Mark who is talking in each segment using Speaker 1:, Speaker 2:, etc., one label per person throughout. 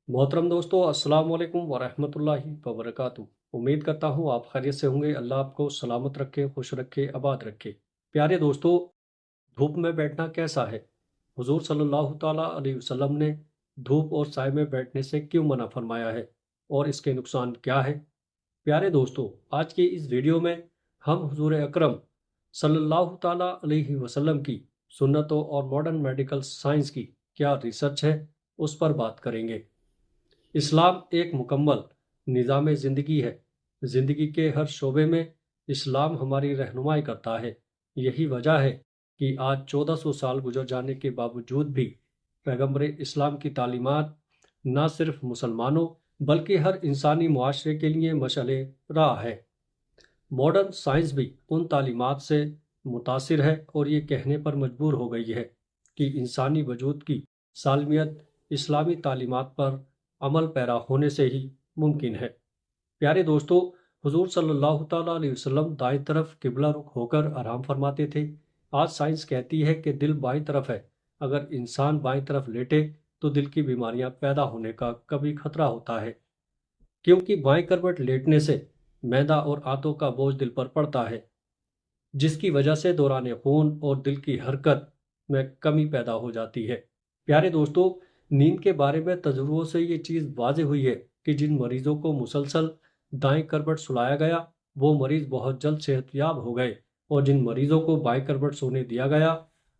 Speaker 1: मोहतरम दोस्तों, अस्सलाम वालेकुम वरहमतुल्लाहि वबरकातुहू। उम्मीद करता हूँ आप खैरियत से होंगे। अल्लाह आपको सलामत रखे, खुश रखे, आबाद रखे। प्यारे दोस्तों, धूप में बैठना कैसा है? हुजूर सल्लल्लाहु ताला अलैहि वसल्लम ने धूप और साए में बैठने से क्यों मना फरमाया है और इसके नुकसान क्या है? प्यारे दोस्तों, आज की इस वीडियो में हम हुजूर अकरम सल्लल्लाहु ताला अलैहि वसल्लम की सुन्नतों और मॉडर्न मेडिकल साइंस की क्या रिसर्च है, उस पर बात करेंगे। इस्लाम एक मुकम्मल निज़ाम ज़िंदगी है। ज़िंदगी के हर शोबे में इस्लाम हमारी रहनुमाई करता है। यही वजह है कि आज 1400 साल गुजर जाने के बावजूद भी पैगंबर इस्लाम की तालीमात न सिर्फ मुसलमानों बल्कि हर इंसानी मुआशरे के लिए मशअले राह है। मॉडर्न साइंस भी उन तालीमात से मुतासिर है और ये कहने पर मजबूर हो गई है कि इंसानी वजूद की सालमियत इस्लामी तालीमात पर अमल पैरा होने से ही मुमकिन है। प्यारे दोस्तों, हुजूर सल्लल्लाहु ताला अलैहि वसल्लम दाएं तरफ किबला रुख होकर आराम फरमाते थे। आज साइंस कहती है कि दिल बाएं तरफ है। अगर इंसान बाएं तरफ लेटे तो दिल की बीमारियां पैदा होने का कभी खतरा होता है, क्योंकि बाएं करवट लेटने से मैदा और आंतों का बोझ दिल पर पड़ता है, जिसकी वजह से दौरान खून और दिल की हरकत में कमी पैदा हो जाती है। प्यारे दोस्तों, नींद के बारे में तजुर्बों से ये चीज़ वाज़ेह हुई है कि जिन मरीजों को मुसलसल दाएं करवट सुलाया गया, वो मरीज बहुत जल्द सेहतयाब हो गए, और जिन मरीजों को बाएं करवट सोने दिया गया,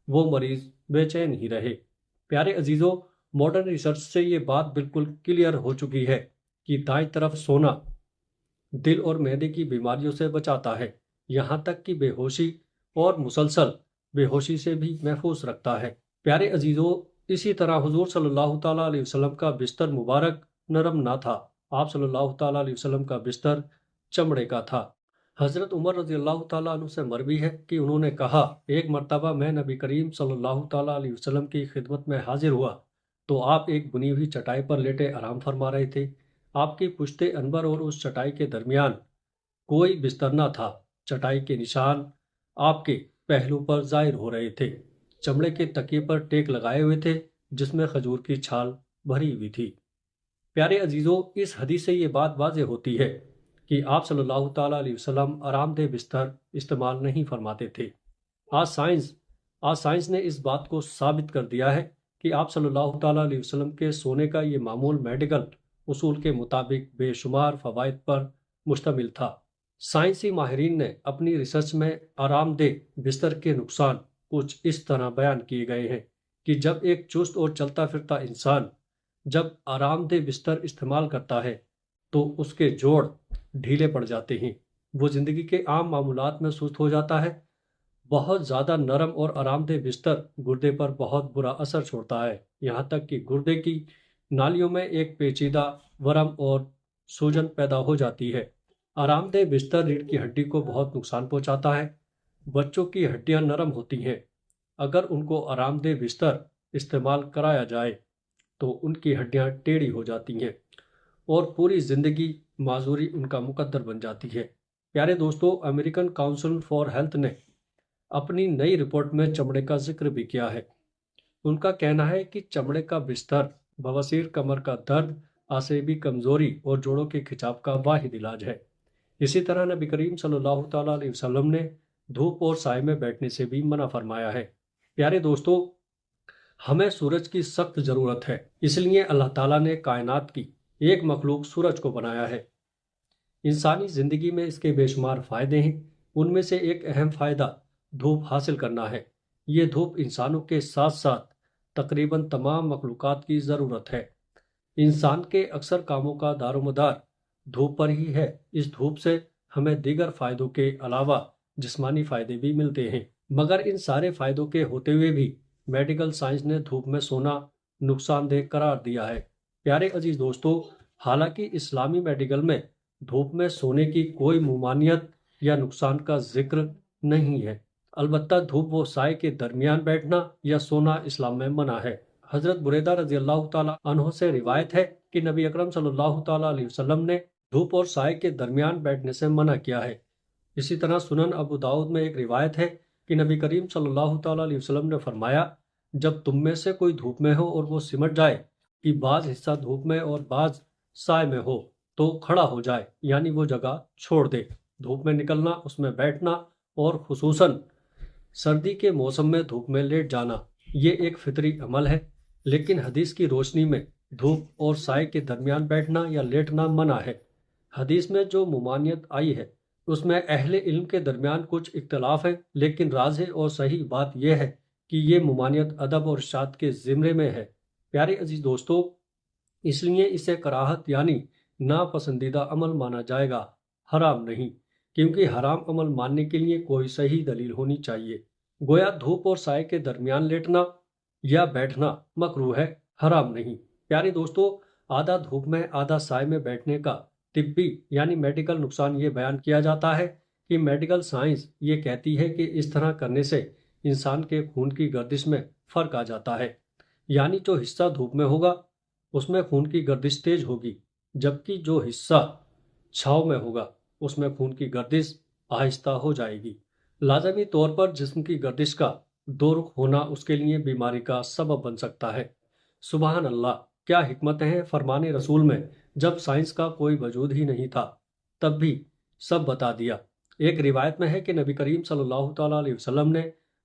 Speaker 1: वो मरीज बेचैन ही रहे। प्यारे अजीज़ों, मॉडर्न रिसर्च से ये बात बिल्कुल क्लियर हो चुकी है कि दाएं तरफ सोना दिल और मैदे की बीमारियों से बचाता है, यहाँ तक कि बेहोशी और मुसलसल बेहोशी से भी महफूज रखता है। प्यारे अजीज़ों, इसी तरह हुजूर सल्लल्लाहु ताला अलैहि वसल्लम का बिस्तर मुबारक नरम ना था। आप सल्लल्लाहु ताला अलैहि वसल्लम का बिस्तर चमड़े का था। हज़रत उमर रज़ी अल्लाह ताला अन्हु से मरवी है कि उन्होंने कहा, एक मर्तबा मैं नबी करीम सल्लल्लाहु ताला अलैहि वसल्लम की खिदमत में हाजिर हुआ तो आप एक बुनी हुई चटाई पर लेटे आराम फरमा रहे थे। आपकी पुश्ते अनबर और उस चटाई के दरमियान कोई बिस्तर न था। चटाई के निशान आपके पहलू पर जाहिर हो रहे थे। चमड़े के तकिए पर टेक लगाए हुए थे, जिसमें खजूर की छाल भरी हुई थी। प्यारे अजीजों, इस हदीस से ये बात वाज़ेह होती है कि आप सल्लल्लाहु ताला अलैहि वसल्लम आरामदेह बिस्तर इस्तेमाल नहीं फरमाते थे। आज साइंस आज साइंस ने इस बात को साबित कर दिया है कि आप सल्लल्लाहु ताला अलैहि वसल्लम के सोने का ये मामूल मेडिकल उसूल के मुताबिक बेशुमार फ़वाइद पर मुश्तमिल था। साइंसी माहिरीन ने अपनी रिसर्च में आरामदेह बिस्तर के नुकसान कुछ इस तरह बयान किए गए हैं कि जब एक चुस्त और चलता फिरता इंसान जब आरामदेह बिस्तर इस्तेमाल करता है तो उसके जोड़ ढीले पड़ जाते हैं। वो ज़िंदगी के आम मामूलात में सुस्त हो जाता है। बहुत ज़्यादा नरम और आरामदेह बिस्तर गुर्दे पर बहुत बुरा असर छोड़ता है, यहाँ तक कि गुर्दे की नालियों में एक पेचीदा वरम और सूजन पैदा हो जाती है। आरामदेह बिस्तर रीढ़ की हड्डी को बहुत नुकसान पहुंचाता है। बच्चों की हड्डियां नरम होती हैं। अगर उनको आरामदेह बिस्तर इस्तेमाल कराया जाए तो उनकी हड्डियां टेढ़ी हो जाती हैं और पूरी ज़िंदगी माजूरी उनका मुकद्दर बन जाती है। प्यारे दोस्तों, अमेरिकन काउंसिल फॉर हेल्थ ने अपनी नई रिपोर्ट में चमड़े का जिक्र भी किया है। उनका कहना है कि चमड़े का बिस्तर बवासीर, कमर का दर्द, आसेबी कमजोरी और जोड़ों के खिंचाव का वाहिद इलाज है। इसी तरह नबी करीम सल्लल्लाहु ताला अलैहि वसल्लम ने धूप और साए में बैठने से भी मना फरमाया है। प्यारे दोस्तों, हमें सूरज की सख्त ज़रूरत है, इसलिए अल्लाह ताला ने कायनात की एक मखलूक सूरज को बनाया है। इंसानी ज़िंदगी में इसके बेशुमार फ़ायदे हैं। उनमें से एक अहम फ़ायदा धूप हासिल करना है। ये धूप इंसानों के साथ साथ तकरीबन तमाम मखलूक़ात की ज़रूरत है। इंसान के अक्सर कामों का दारोमदार धूप पर ही है। इस धूप से हमें दीगर फ़ायदों के अलावा जिस्मानी फ़ायदे भी मिलते हैं, मगर इन सारे फ़ायदों के होते हुए भी मेडिकल साइंस ने धूप में सोना नुकसानदेह करार दिया है। प्यारे अजीज दोस्तों, हालांकि इस्लामी मेडिकल में धूप में सोने की कोई मुमानियत या नुकसान का जिक्र नहीं है। अलबत्ता धूप व साए के दरमियान बैठना या सोना इस्लाम में मना है। हजरत बुरैदा रजी अल्लाह ताला अन्हो से रिवायत है कि नबी अकरम सल्लल्लाहु ताला अलैहि वसल्लम ने धूप और साए के दरमियान बैठने से मना किया है। इसी तरह सुनन अबू दाऊद में एक रिवायत है कि नबी करीम सल्लल्लाहु ताला अलैहि वसल्लम ने फरमाया, जब तुम में से कोई धूप में हो और वो सिमट जाए کہ بعض حصہ دھوپ میں اور بعض سائے میں ہو تو کھڑا ہو جائے، یعنی وہ جگہ چھوڑ دے۔ دھوپ میں نکلنا، اس میں بیٹھنا اور خصوصاً سردی کے موسم میں دھوپ میں لیٹ جانا یہ ایک فطری عمل ہے، لیکن حدیث کی روشنی میں دھوپ اور سائے کے درمیان بیٹھنا یا لیٹنا منع ہے۔ حدیث میں جو ممانعت آئی ہے اس میں اہل علم کے درمیان کچھ اختلاف ہے، لیکن راجح اور صحیح بات یہ ہے کہ یہ ممانعت ادب اور ارشاد کے زمرے میں ہے۔ پیارے عزیز دوستو، اس لیے اسے کراہت یعنی ناپسندیدہ عمل مانا جائے گا، حرام نہیں، کیونکہ حرام عمل ماننے کے لیے کوئی صحیح دلیل ہونی چاہیے۔ گویا دھوپ اور سائے کے درمیان لیٹنا یا بیٹھنا مکروہ ہے، حرام نہیں۔ پیارے دوستو، آدھا دھوپ میں آدھا سائے میں بیٹھنے کا طبی یعنی میڈیکل نقصان یہ بیان کیا جاتا ہے کہ میڈیکل سائنس یہ کہتی ہے کہ اس طرح کرنے سے انسان کے خون کی گردش میں فرق آ جاتا ہے، یعنی جو حصہ دھوپ میں ہوگا اس میں خون کی گردش تیز ہوگی، جبکہ جو حصہ چھاؤں میں ہوگا اس میں خون کی گردش آہستہ ہو جائے گی۔ لازمی طور پر جسم کی گردش کا دو رخ ہونا اس کے لیے بیماری کا سبب بن سکتا ہے۔ سبحان اللہ، کیا حکمتیں ہیں فرمان رسول میں! جب سائنس کا کوئی وجود ہی نہیں تھا تب بھی سب بتا دیا۔ ایک روایت میں ہے کہ نبی کریم صلی اللہ تعالیٰ علیہ وسلم نے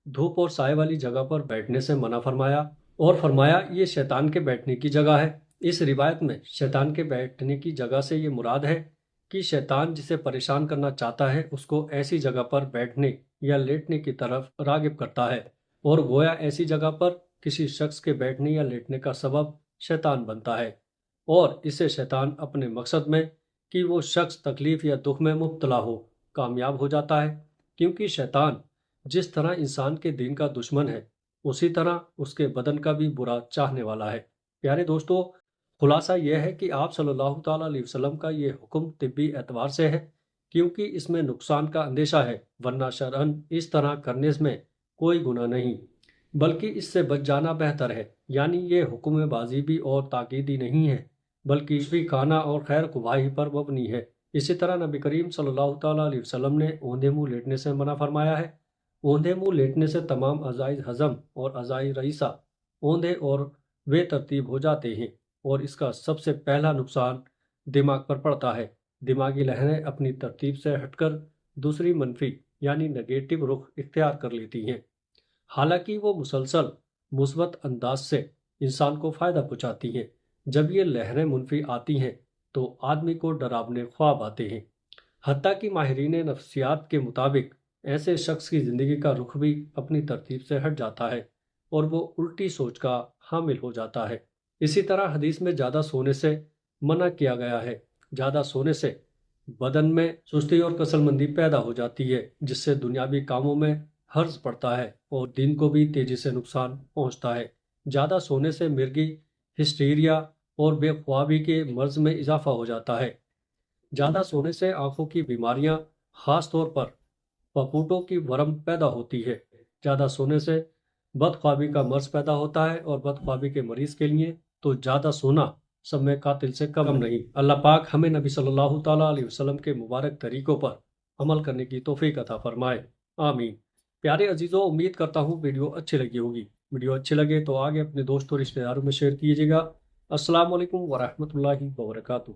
Speaker 1: دھوپ اور سائے والی جگہ پر بیٹھنے سے منع فرمایا اور فرمایا یہ شیطان کے بیٹھنے کی جگہ ہے۔ اس روایت میں شیطان کے بیٹھنے کی جگہ سے یہ مراد ہے کہ شیطان جسے پریشان کرنا چاہتا ہے اس کو ایسی جگہ پر بیٹھنے یا لیٹنے کی طرف راغب کرتا ہے، اور گویا ایسی جگہ پر کسی شخص کے بیٹھنے یا لیٹنے کا سبب شیطان بنتا ہے، اور اسے شیطان اپنے مقصد میں کہ وہ شخص تکلیف یا دکھ میں مبتلا ہو کامیاب ہو جاتا ہے، کیونکہ شیطان جس طرح انسان کے دین کا دشمن ہے اسی طرح اس کے بدن کا بھی برا چاہنے والا ہے۔ پیارے دوستو، خلاصہ یہ ہے کہ آپ صلی اللہ تعالیٰ علیہ وسلم کا یہ حکم طبی اعتبار سے ہے کیونکہ اس میں نقصان کا اندیشہ ہے، ورنہ شرعاً اس طرح کرنے میں کوئی گناہ نہیں، بلکہ اس سے بچ جانا بہتر ہے۔ یعنی یہ حکم بازی بھی اور تاکیدی نہیں ہے بلکہ تشویقانہ اور خیر خواہی پر مبنی ہے۔ اسی طرح نبی کریم صلی اللہ تعالیٰ علیہ وسلم نے اوندھے منہ لیٹنے سے منع فرمایا ہے۔ اوندھے منہ لیٹنے سے تمام اعضائے ہضم اور اعضائے رئیسہ اوندھے اور بے ترتیب ہو جاتے ہیں، اور اس کا سب سے پہلا نقصان دماغ پر پڑتا ہے۔ دماغی لہریں اپنی ترتیب سے ہٹ کر دوسری منفی یعنی نگیٹو رخ اختیار کر لیتی ہیں، حالانکہ وہ مسلسل مثبت انداز سے انسان کو فائدہ پہنچاتی ہیں۔ جب یہ لہریں منفی آتی ہیں تو آدمی کو ڈراونے خواب آتے ہیں، حتیٰ کہ ماہرین نفسیات کے مطابق ایسے شخص کی زندگی کا رخ بھی اپنی ترتیب سے ہٹ جاتا ہے اور وہ الٹی سوچ کا حامل ہو جاتا ہے۔ اسی طرح حدیث میں زیادہ سونے سے منع کیا گیا ہے۔ زیادہ سونے سے بدن میں سستی اور کسل مندی پیدا ہو جاتی ہے، جس سے دنیاوی کاموں میں حرج پڑتا ہے اور دین کو بھی تیزی سے نقصان پہنچتا ہے۔ زیادہ سونے سے مرگی، ہسٹیریا اور بے خوابی کے مرض میں اضافہ ہو جاتا ہے۔ زیادہ سونے سے آنکھوں کی بیماریاں، خاص طور پر پپوٹوں کی ورم پیدا ہوتی ہے۔ زیادہ سونے سے بدخوابی کا مرض پیدا ہوتا ہے، اور بدخوابی کے مریض کے لیے تو زیادہ سونا سب میں قاتل سے کم نہیں۔ اللہ پاک ہمیں نبی صلی اللہ تعالیٰ علیہ وسلم کے مبارک طریقوں پر عمل کرنے کی توفیق عطا فرمائے، آمین۔ پیارے عزیزوں، امید کرتا ہوں ویڈیو اچھی لگی ہوگی۔ ویڈیو اچھی لگے تو آگے اپنے دوستوں اور رشتہ داروں میں شیئر کیجیے گا۔ السلام علیکم ورحمۃ اللہ وبرکاتہ۔